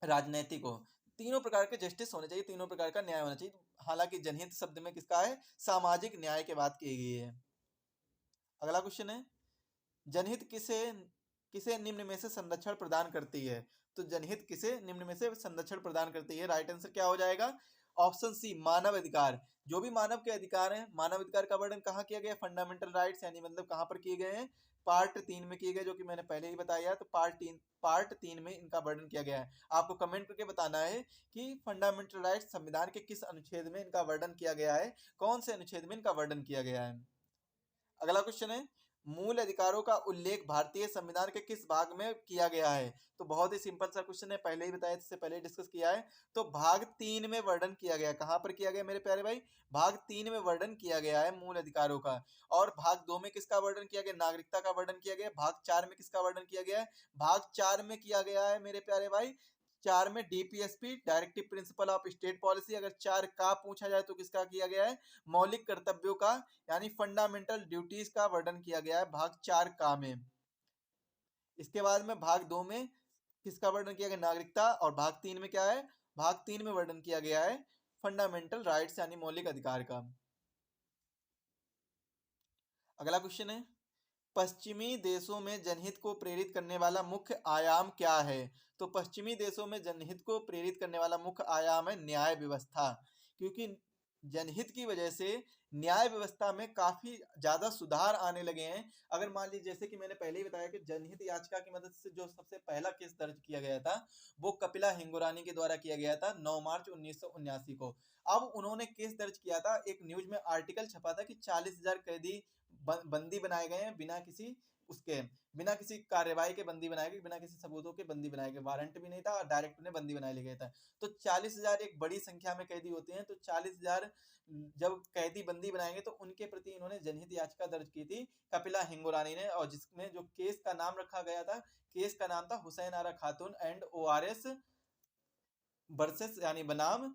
राजनैतिक हो। तीनों प्रकार के जस्टिस होने चाहिए, तीनों प्रकार का न्याय होना चाहिए। हालांकि जनहित शब्द में किसका है? सामाजिक न्याय की बात की गई है। अगला क्वेश्चन है, जनहित किसे किसे निम्न में से संरक्षण प्रदान करती है? तो जनहित किसे निम्न में से संरक्षण प्रदान करती है? राइट आंसर क्या हो जाएगा? ऑप्शन सी, मानव अधिकार। जो भी मानव के अधिकार हैं, मानव अधिकार का वर्णन कहाँ किया गया? फंडामेंटल राइट्स, यानी मतलब कहाँ पर किए गए हैं? पार्ट 3 में किए गए, जो कि मैंने पहले ही बताया। तो पार्ट 3 में इनका वर्णन किया गया है। आपको कमेंट करके बताना है कि फंडामेंटल राइट्स संविधान के किस अनुच्छेद में इनका वर्णन किया गया है, कौन से अनुच्छेद में इनका वर्णन किया गया है। अगला क्वेश्चन है, मूल अधिकारों का उल्लेख भारतीय संविधान के किस भाग में किया गया है? तो बहुत ही सिंपल सा क्वेश्चन है, पहले ही बताया, इससे पहले डिस्कस किया है। तो भाग 3 में वर्णन किया गया। कहां पर किया गया मेरे प्यारे भाई? भाग 3 में वर्णन किया गया है मूल अधिकारों का। और भाग 2 में किसका वर्णन किया गया? नागरिकता का वर्णन किया गया। भाग 4 में किसका वर्णन किया गया है? भाग 4 में किया गया है मेरे प्यारे भाई, 4 में DPSP, directive principle of state policy. अगर 4 का पूछा जाए तो किसका किया गया है? मौलिक कर्तव्यों का, यानी फंडामेंटल ड्यूटीज का वर्णन किया गया है भाग 4 का में। इसके बाद में भाग 2 में किसका वर्णन किया गया? नागरिकता। और भाग 3 में क्या है? भाग 3 में वर्णन किया गया है फंडामेंटल राइट्स यानी मौलिक अधिकार का। अगला क्वेश्चन है, पश्चिमी देशों में जनहित को प्रेरित करने वाला मुख्य आयाम क्या है? तो पश्चिमी देशों में जनहित को प्रेरित करने वाला मुख्य आयाम है न्याय व्यवस्था। क्योंकि जनहित की वजह से न्याय व्यवस्था में काफी ज्यादा सुधार आने लगे हैं। अगर मान लीजिए, जैसे कि मैंने पहले ही बताया कि जनहित याचिका की मदद से जो सबसे पहला केस दर्ज किया गया था, वो कपिला हिंगोरानी के द्वारा किया गया था 9 मार्च 1979 को। अब उन्होंने केस दर्ज किया था, एक न्यूज में आर्टिकल छपा था कि 40,000 कैदी बंदी बनाए गए हैं, बिना किसी कार्यवाही के बंदी बनाए गए, बिना किसी सबूतों के बंदी बनाए गए, वारंट भी नहीं था और डायरेक्ट उन्हें बंदी बना लिया गया था। तो 40,000 एक बड़ी संख्या में कैदी होते हैं, तो 40,000 जब कैदी बंदी बनाएंगे तो उनके प्रति इन्होंने जनहित याचिका दर्ज की थी कपिला हिंगोरानी ने। और जिसमें जो केस का नाम रखा गया था, केस का नाम था हुसैन आरा खातून एंड ओआरएस वर्सेस, यानी बनाम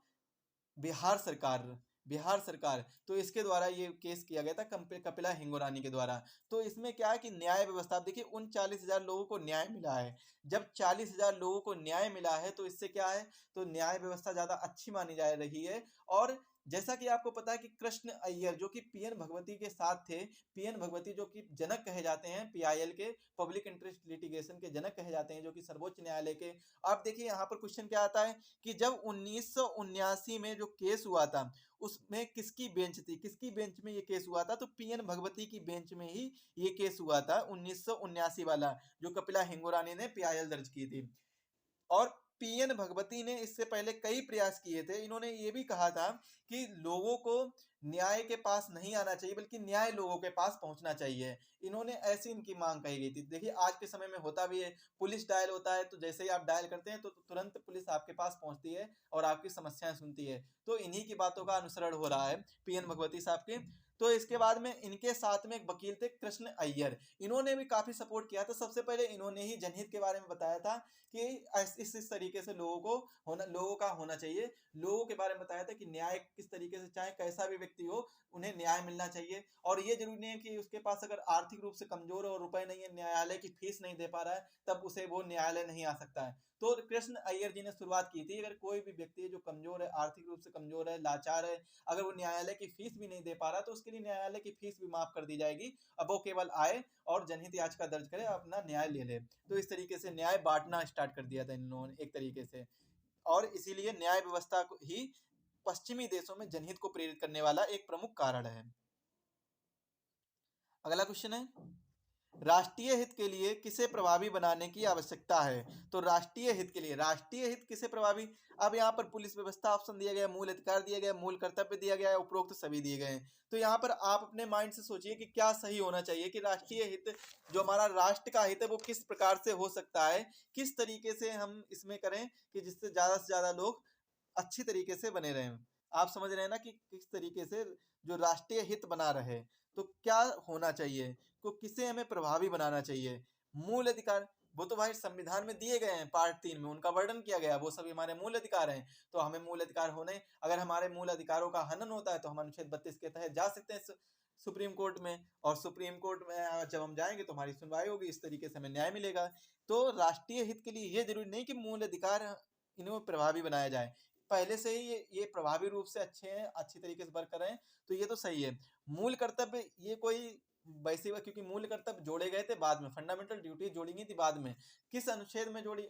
बिहार सरकार, बिहार सरकार। तो इसके द्वारा ये केस किया गया था कपिला हिंगोरानी के द्वारा। तो इसमें क्या है कि न्याय व्यवस्था, देखिए उन 40,000 लोगों को न्याय मिला है। जब 40,000 लोगों को न्याय मिला है तो इससे क्या है, तो न्याय व्यवस्था ज्यादा अच्छी मानी जा रही है। और जैसा कि आपको पता है कि कृष्ण अय्यर जो कि पीएन भगवती के साथ थे, पीएन भगवती जो कि जनक कहे जाते हैं पीआईएल के, पब्लिक इंटरेस्ट लिटिगेशन के जनक कहे जाते हैं, जो कि सर्वोच्च न्यायालय के। अब देखिए यहाँ पर क्वेश्चन क्या आता है कि जब 1979 में जो केस हुआ था, उसमें किसकी बेंच थी, किसकी बेंच में ये केस हुआ था? तो पीएन भगवती की बेंच में ही ये केस हुआ था 1979 वाला, जो कपिला हिंगोरानी ने पीआईएल दर्ज की थी। और पीएन भगवती ने इससे पहले कई प्रयास किए थे। इन्होंने ये भी कहा था कि लोगों को न्याय के पास नहीं आना चाहिए, बल्कि न्याय लोगों के पास पहुंचना चाहिए। इन्होंने ऐसी इनकी मांग कही गई थी। देखिए आज के समय में होता भी है, पुलिस डायल होता है तो जैसे ही आप डायल करते हैं तो तुरंत पुलिस आपके पास पहुंचती है और आपकी समस्याएं सुनती है। तो इन्हीं की बातों का अनुसरण हो रहा है पीएन भगवती साहब के। तो इसके बाद में इनके साथ में एक वकील थे कृष्ण अय्यर, इन्होंने भी काफी सपोर्ट किया था। सबसे पहले इन्होंने ही जनहित के बारे में बताया था कि इस तरीके से लोगों का होना चाहिए। लोगों के बारे में बताया था कि न्याय किस तरीके से, चाहे कैसा भी व्यक्ति हो, उन्हें न्याय मिलना चाहिए। और ये जरूरी नहीं है कि उसके पास अगर आर्थिक रूप से कमजोर है और रुपए नहीं है, न्यायालय की फीस नहीं दे पा रहा है, तब उसे वो न्यायालय नहीं आ सकता है। तो कृष्ण अय्यर जी ने शुरुआत की थी, अगर कोई भी व्यक्ति है जो कमजोर है, आर्थिक रूप से कमजोर है, लाचार है, अगर वो न्यायालय की फीस भी नहीं दे पा रहा तो उसके लिए न्यायालय की फीस भी माफ कर दी जाएगी। अब वो केवल आए और जनहित याचिका दर्ज करे, अपना न्याय ले ले। तो इस तरीके से न्याय बांटना स्टार्ट कर दिया था इन लोगों ने एक तरीके से। और इसीलिए न्याय व्यवस्था ही पश्चिमी देशों में जनहित को प्रेरित करने वाला एक प्रमुख कारण है। अगला क्वेश्चन है, राष्ट्रीय हित के लिए किसे प्रभावी बनाने की आवश्यकता है? तो राष्ट्रीय हित के लिए, राष्ट्रीय हित किसे प्रभावी, अब यहाँ पर पुलिस व्यवस्था ऑप्शन दिया गया, मूल अधिकार दिया गया, मूल कर्तव्य दिया गया है, उपरोक्त सभी दिए गए हैं। तो यहाँ पर आप अपने माइंड से सोचिए कि क्या सही होना चाहिए, कि राष्ट्रीय हित जो हमारा राष्ट्र का हित है वो किस प्रकार से हो सकता है, किस तरीके से हम इसमें करें कि जिससे ज्यादा से ज्यादा लोग अच्छी तरीके से बने रहें। आप समझ रहे हैं ना कि किस तरीके से जो राष्ट्रीय हित बना रहे, तो क्या होना चाहिए, को किसे हमें प्रभावी बनाना चाहिए। मूल अधिकार, वो तो भाई संविधान में दिए गए हैं, पार्ट 3 में उनका वर्णन किया गया, वो सभी हमारे मूल अधिकार हैं। तो हमें मूल अधिकार होने, अगर हमारे मूल अधिकारों का हनन होता है तो हम अनुच्छेद 32 के तहत जा सकते हैं सुप्रीम कोर्ट में, और सुप्रीम कोर्ट में जब हम जाएंगे तो हमारी सुनवाई होगी, इस तरीके से हमें न्याय मिलेगा। तो राष्ट्रीय हित के लिए ये जरूरी नहीं कि मूल अधिकार इन्हें प्रभावी बनाया जाए, पहले से ही ये प्रभावी रूप से अच्छे हैं, अच्छी तरीके से वर्क कर रहे हैं, तो ये तो सही है। मूल कर्तव्य ये कोई वैसे, क्योंकि मूल कर्तव्य जोड़े गए थे बाद में, फंडामेंटल ड्यूटी जोड़ी गई थी बाद में, किस अनुच्छेद में जोड़ी,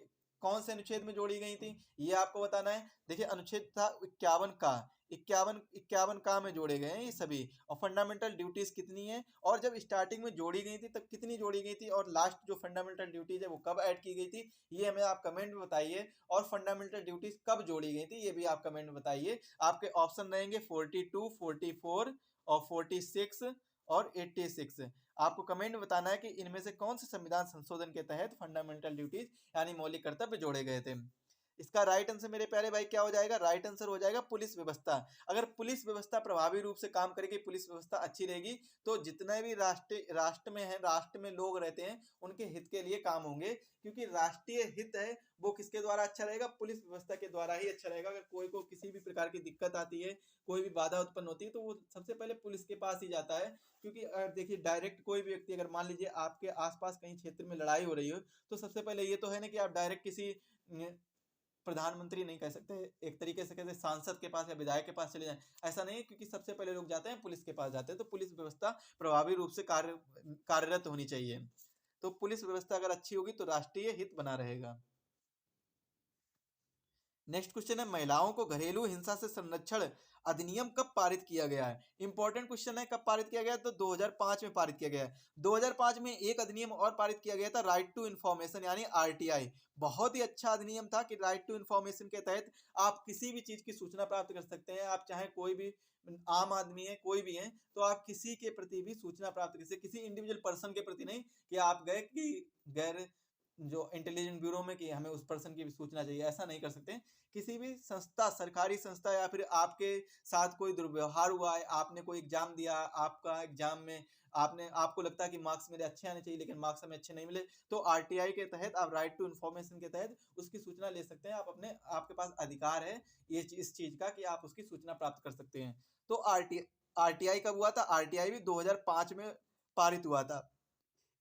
कौन से अनुच्छेद में जोड़ी गई थी, ये आपको बताना है। देखिए अनुच्छेद था 51 का, 51 का में जोड़े गए हैं ये सभी। और फंडामेंटल ड्यूटीज कितनी है, और जब स्टार्टिंग में जोड़ी गई थी तब कितनी जोड़ी गई थी, और लास्ट जो फंडामेंटल ड्यूटीज है वो कब ऐड की गई थी, ये हमें आप कमेंट में बताइए। और फंडामेंटल ड्यूटीज कब जोड़ी गई थी ये भी आप कमेंट में बताइए। आपके ऑप्शन रहेंगे 42, 44 और 46 और 86। आपको कमेंट में बताना है कि इनमें से कौन से संविधान संशोधन के तहत फंडामेंटल ड्यूटीज यानी मौलिक कर्तव्य जोड़े गए थे। इसका राइट आंसर मेरे प्यारे भाई क्या हो जाएगा, राइट आंसर हो जाएगा पुलिस व्यवस्था। अगर पुलिस व्यवस्था प्रभावी रूप से काम करेगी, पुलिस व्यवस्था अच्छी रहेगी, तो जितने भी राष्ट्र में है, राष्ट्र में लोग रहते हैं, उनके हित के लिए काम होंगे। क्योंकि राष्ट्रीय हित है वो किसके द्वारा अच्छा रहेगा, पुलिस व्यवस्था के द्वारा ही अच्छा रहेगा। अगर कोई को किसी भी प्रकार की दिक्कत आती है, कोई भी बाधा उत्पन्न होती है, तो वो सबसे पहले पुलिस के पास ही जाता है। क्योंकि देखिए डायरेक्ट कोई भी व्यक्ति, अगर मान लीजिए आपके आसपास कहीं क्षेत्र में लड़ाई हो रही हो, तो सबसे पहले ये तो है ना कि आप डायरेक्ट किसी प्रधानमंत्री नहीं कह सकते, एक तरीके से कहते सांसद के पास या विधायक के पास चले जाएं, ऐसा नहीं है। क्योंकि सबसे पहले लोग जाते हैं पुलिस के पास जाते हैं। तो पुलिस व्यवस्था प्रभावी रूप से कार्यरत होनी चाहिए। तो पुलिस व्यवस्था अगर अच्छी होगी तो राष्ट्रीय हित बना रहेगा। नेक्स्ट क्वेश्चन है, महिलाओं को घरेलू हिंसा से संरक्षण अधिनियम कब पारित किया गया है? इंपॉर्टेंट क्वेश्चन है, कब पारित किया गया है? तो 2005 में पारित किया गया है। 2005 में एक अधिनियम और पारित किया गया था, राइट टू इन्फॉर्मेशन यानी आरटीआई। बहुत ही अच्छा अधिनियम था कि राइट टू इन्फॉर्मेशन के तहत आप किसी भी चीज की सूचना प्राप्त कर सकते हैं। आप चाहे कोई भी आम आदमी है, कोई भी है, तो आप किसी के प्रति भी सूचना प्राप्त कर सकते, किसी इंडिविजुअल पर्सन के प्रति नहीं कि आप गए कि गैर जो इंटेलिजेंट ब्यूरो में कि हमें उस पर्सन की भी सूचना चाहिए, ऐसा नहीं कर सकते। किसी भी संस्था, सरकारी संस्था, या फिर आपके साथ कोई दुर्व्यवहार हुआ है, आपने कोई एग्जाम दिया, आपका एग्जाम में आपको लगता है कि मार्क्स मेरे अच्छे आने चाहिए लेकिन मार्क्स हमें अच्छे नहीं मिले, तो आरटीआई के तहत आप राइट टू इन्फॉर्मेशन के तहत उसकी सूचना ले सकते हैं। आपके पास अधिकार है ये इस चीज का कि आप उसकी सूचना प्राप्त कर सकते हैं। तो आरटीआई कब हुआ था? आरटीआई भी 2005 में पारित हुआ था।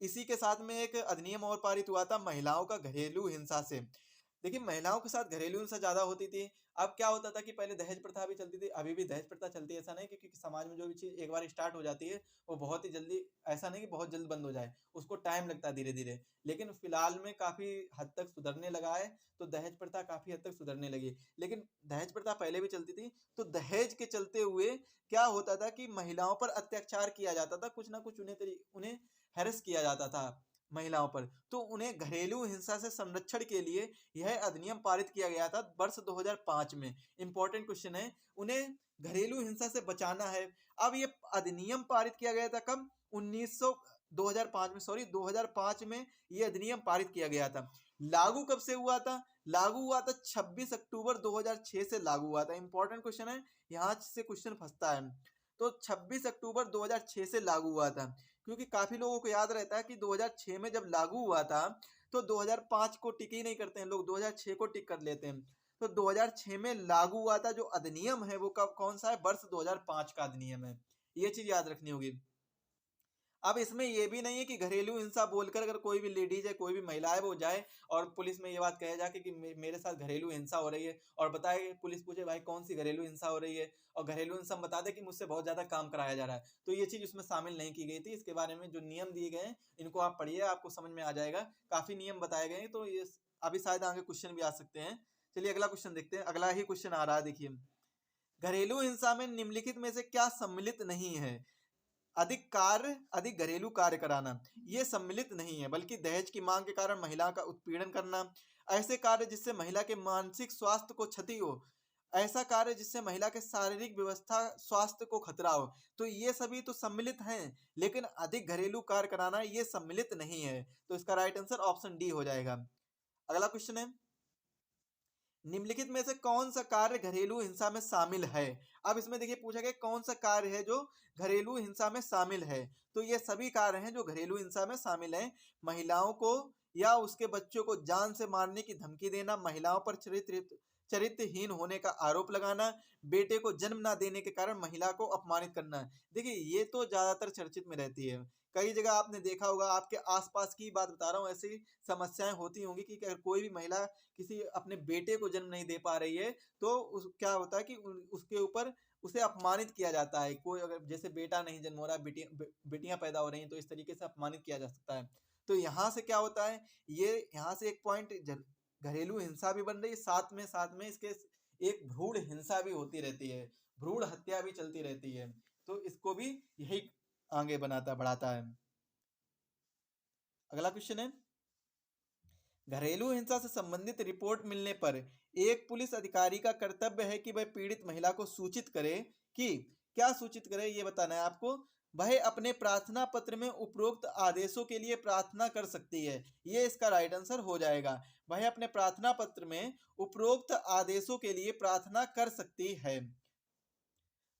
इसी के साथ में एक अधिनियम और पारित हुआ था महिलाओं का घरेलू हिंसा से। देखिए महिलाओं के साथ घरेलू हिंसा ज्यादा होती थी। अब क्या होता था कि पहले दहेज प्रथा भी चलती थी, अभी भी दहेज प्रथा चलती है, ऐसा नहीं, क्योंकि समाज में जो भी चीज एक बार स्टार्ट हो जाती है वो बहुत ही जल्दी, ऐसा नहीं कि बहुत जल्द बंद हो जाए, उसको टाइम लगता है धीरे धीरे। लेकिन फिलहाल में काफी हद तक सुधरने लगा है, तो दहेज प्रथा काफी हद तक सुधरने लगी। लेकिन दहेज प्रथा पहले भी चलती थी, तो दहेज के चलते हुए क्या होता था कि महिलाओं पर अत्याचार किया जाता था, कुछ ना कुछ उन्हें हैरेस किया जाता था। महिलाओं पर, तो उन्हें घरेलू हिंसा से संरक्षण के लिए यह अधिनियम पारित किया गया था वर्ष 2005 में। इंपॉर्टेंट क्वेश्चन है, उन्हें घरेलू हिंसा से बचाना है। अब ये अधिनियम पारित किया गया था कब? 2005 में, सॉरी 2005 में ये अधिनियम पारित किया गया था। लागू कब से हुआ था? लागू हुआ था 26 अक्टूबर 2006 से लागू हुआ था। इंपॉर्टेंट क्वेश्चन है, यहाँ से क्वेश्चन फंसता है। तो 26 अक्टूबर 2006 से लागू हुआ था, क्योंकि काफी लोगों को याद रहता है कि 2006 में जब लागू हुआ था तो 2005 को टिक ही नहीं करते हैं लोग, 2006 को टिक कर लेते हैं। तो 2006 में लागू हुआ था, जो अधिनियम है वो कब कौन सा है? वर्ष 2005 का अधिनियम है, ये चीज याद रखनी होगी। अब इसमें ये भी नहीं है कि घरेलू हिंसा बोलकर अगर कोई भी लेडीज है, कोई भी महिला है, वो जाए और पुलिस में ये बात कहे जाके कि मेरे साथ घरेलू हिंसा हो रही है, और बताए, पुलिस पूछे भाई कौन सी घरेलू हिंसा हो रही है, और घरेलू हिंसा बता दे कि मुझसे बहुत ज्यादा काम कराया जा रहा है। तो ये चीज उसमें शामिल नहीं की गई थी। इसके बारे में जो नियम दिए गए हैं इनको आप पढ़िए, आपको समझ में आ जाएगा। काफी नियम बताए गए हैं, तो ये अभी शायद आगे क्वेश्चन भी आ सकते हैं। चलिए अगला क्वेश्चन देखते हैं। अगला ही क्वेश्चन आ रहा है, देखिए, घरेलू हिंसा में निम्नलिखित में से क्या सम्मिलित नहीं है? अधिक घरेलू कार्य कराना, ये सम्मिलित नहीं है, बल्कि दहेज की मांग के कारण महिला का उत्पीड़न करना, ऐसे कार्य जिससे महिला के मानसिक स्वास्थ्य को क्षति हो, ऐसा कार्य जिससे महिला के शारीरिक व्यवस्था स्वास्थ्य को खतरा हो, तो ये सभी तो सम्मिलित हैं, लेकिन अधिक घरेलू कार्य कराना ये सम्मिलित नहीं है। तो इसका राइट आंसर ऑप्शन डी हो जाएगा। अगला क्वेश्चन है, निम्नलिखित में से कौन सा कार्य घरेलू हिंसा में शामिल है? अब इसमें देखिए पूछा गया कौन सा कार्य है जो घरेलू हिंसा में शामिल है, तो ये सभी कार्य हैं जो घरेलू हिंसा में शामिल हैं। महिलाओं को या उसके बच्चों को जान से मारने की धमकी देना, महिलाओं पर चरित्रहीन होने का आरोप लगाना, बेटे को जन्म ना देने के कारण महिला को अपमानित करना। देखिए ये तो ज्यादातर चर्चित में रहती है, कई जगह आपने देखा होगा, आपके आसपास की बात बता रहा हूँ, ऐसी समस्याएं होती होंगी कि अगर कोई भी महिला किसी अपने बेटे को जन्म नहीं दे पा रही है, तो क्या होता है कि उसके ऊपर उसे अपमानित किया जाता है। कोई अगर जैसे बेटा नहीं जन्म हो रहा, बेटियां पैदा हो रही हैं, तो इस तरीके से अपमानित किया जा सकता है। तो यहाँ से क्या होता है, ये यहाँ से एक पॉइंट, घरेलू हिंसा भी बन रही है, साथ में इसके एक भ्रूण हिंसा भी होती रहती है, भ्रूण हत्या भी चलती रहती है, तो इसको भी यही आगे बढ़ाता है। अगला क्वेश्चन है, घरेलू हिंसा से संबंधित रिपोर्ट मिलने पर एक पुलिस अधिकारी का कर्तव्य है कि वह पीड़ित महिला को सूचित करे कि, क्या सूचित करे ये बताना है आपको, वह अपने प्रार्थना पत्र में उपरोक्त आदेशों के लिए प्रार्थना कर सकती है, ये इसका राइट आंसर हो जाएगा। वह अपने प्रार्थना पत्र में उपरोक्त आदेशों के लिए प्रार्थना कर सकती है।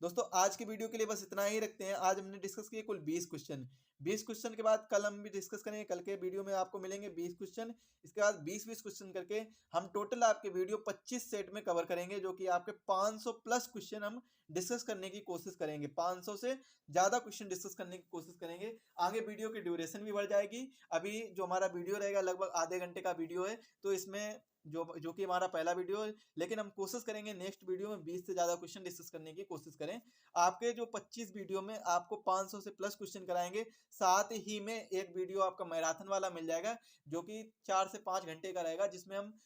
दोस्तों आज की वीडियो के लिए बस इतना ही रखते हैं। आज हमने डिस्कस किए कुल 20 क्वेश्चन। 20 क्वेश्चन के बाद कल हम भी डिस्कस करेंगे, कल के वीडियो में आपको मिलेंगे 20 क्वेश्चन। इसके बाद 20-20 क्वेश्चन करके हम टोटल आपके वीडियो 25 सेट में कवर करेंगे, जो कि आपके 500 प्लस क्वेश्चन हम डिस्कस करने की कोशिश करेंगे, 500 से ज्यादा क्वेश्चन डिस्कस करने की कोशिश करेंगे। आगे वीडियो की ड्यूरेशन भी बढ़ जाएगी। अभी जो हमारा वीडियो रहेगा लगभग आधे घंटे का वीडियो है, तो इसमें जो कि हमारा पहला वीडियो है, लेकिन हम कोशिश करेंगे नेक्स्ट वीडियो में 20 से ज्यादा क्वेश्चन डिस्कस करने की कोशिश करें। आपके जो 25 वीडियो में आपको 500 से प्लस क्वेश्चन कराएंगे, साथ ही में एक वीडियो आपका मैराथन वाला मिल जाएगा, जो कि 4 से 5 घंटे का रहेगा, जिसमें हम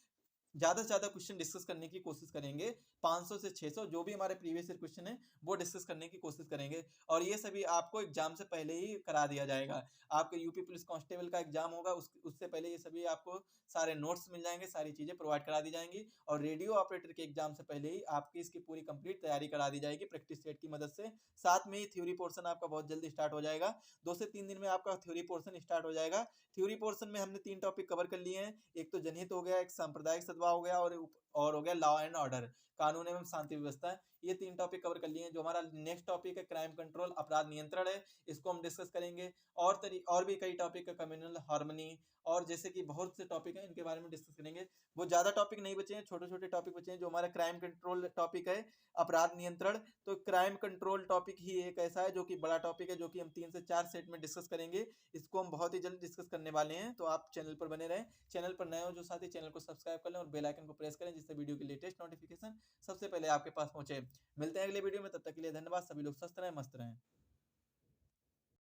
ज्यादा से ज्यादा क्वेश्चन डिस्कस करने की कोशिश करेंगे। 500 से 600 जो भी हमारे प्रीवियस ईयर क्वेश्चन है वो डिस्कस करने की कोशिश करेंगे, और ये सभी आपको एग्जाम से पहले ही करा दिया जाएगा। आपके यूपी पुलिस कांस्टेबल का एग्जाम होगा, उससे पहले ये सभी आपको सारे नोट्स मिल जाएंगे, सारी चीजें प्रोवाइड करा दी जाएंगी, और रेडियो ऑपरेटर के एग्जाम से पहले ही आपकी इसकी पूरी कंप्लीट तैयारी करा दी जाएगी प्रैक्टिस सेट की मदद से। साथ में ही थ्योरी पोर्सन आपका बहुत जल्दी स्टार्ट हो जाएगा, 2 से 3 दिन में आपका थ्योरी पोर्सन स्टार्ट हो जाएगा। थ्योरी पोर्सन में हमने 3 टॉपिक कवर कर लिए हैं, एक तो जनहित हो गया, एक सांप्रदायिक सद्भाव हो गया, और हो गया लॉ एंड ऑर्डर, कानून एवं शांति व्यवस्था। ये 3 टॉपिक कवर कर लिए हैं। जो हमारा नेक्स्ट टॉपिक है क्राइम कंट्रोल, अपराध नियंत्रण है, इसको हम डिस्कस करेंगे। और भी कई टॉपिक है, कम्युनल हार्मनी, और जैसे कि बहुत से टॉपिक हैं, इनके बारे में डिस्कस करेंगे। वो ज्यादा टॉपिक नहीं बचे हैं, छोटे छोटे टॉपिक बचे हैं। जो हमारा क्राइम कंट्रोल टॉपिक है, अपराध नियंत्रण, तो क्राइम कंट्रोल टॉपिक ही एक ऐसा है जो कि बड़ा टॉपिक है, जो कि हम 3 से 4 सेट में डिस्कस करेंगे। इसको हम बहुत ही जल्द डिस्कस करने वाले हैं, तो आप चैनल पर बने रहें। चैनल पर नए हो जो साथी, चैनल को सब्सक्राइब कर लें और बेल आइकन को प्रेस करें, जिससे वीडियो की लेटेस्ट नोटिफिकेशन सबसे पहले आपके पास पहुंचे। मिलते हैं अगले वीडियो में, तब तक के लिए धन्यवाद। सभी लोग स्वस्थ रहें, मस्त रहें।